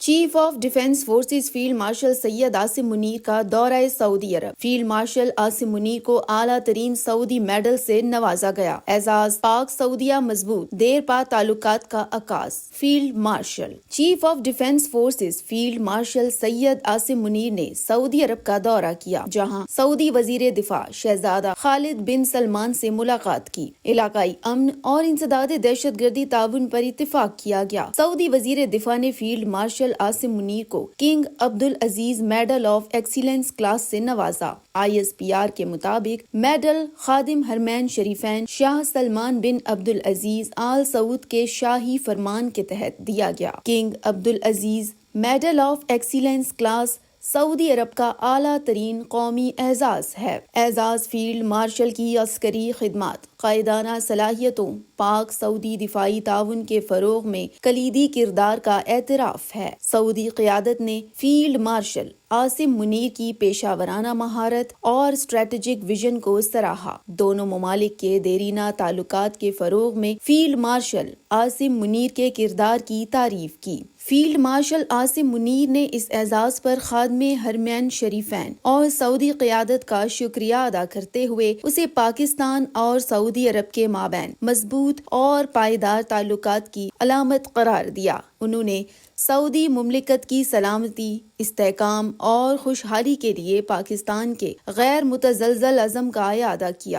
Chief of defence forces field marshal Syed Asim Munir کا دورہ سعودی عرب۔ فیلڈ مارشل عاصم منیر کو اعلیٰ ترین سعودی میڈل سے نوازا گیا۔ اعزاز پاک سعودیہ مضبوط دیر پا تعلقات کا عکاس۔ Field marshal chief of defence forces field marshal Syed Asim Munir نے سعودی عرب کا دورہ کیا، جہاں سعودی وزیر دفاع شہزادہ خالد بن سلمان سے ملاقات کی۔ علاقائی امن اور انسداد دہشت گردی تعاون پر اتفاق کیا گیا۔ سعودی وزیر دفاع نے فیلڈ مارشل عاصم منیر کو King Abdulaziz medal of excellence class سے نوازا۔ ISPR کے مطابق میڈل خادم حرمین شریفین شاہ سلمان بن عبدالعزیز آل سعود کے شاہی فرمان کے تحت دیا گیا۔ King Abdulaziz medal of excellence class سعودی عرب کا اعلیٰ ترین قومی اعزاز ہے۔ اعزاز فیلڈ مارشل کی عسکری خدمات، قائدانہ صلاحیتوں، پاک سعودی دفاعی تعاون کے فروغ میں کلیدی کردار کا اعتراف ہے۔ سعودی قیادت نے فیلڈ مارشل عاصم منیر کی پیشہ ورانہ مہارت اور اسٹریٹجک ویژن کو سراہا۔ دونوں ممالک کے دیرینہ تعلقات کے فروغ میں فیلڈ مارشل عاصم منیر کے کردار کی تعریف کی۔ فیلڈ مارشل عاصم منیر نے اس اعزاز پر خادم حرمین شریفین اور سعودی قیادت کا شکریہ ادا کرتے ہوئے اسے پاکستان اور سعودی عرب کے مابین مضبوط اور پائیدار تعلقات کی علامت قرار دیا۔ انہوں نے سعودی مملکت کی سلامتی، استحکام اور خوشحالی کے لیے پاکستان کے غیر متزلزل عزم کا اعادہ کیا۔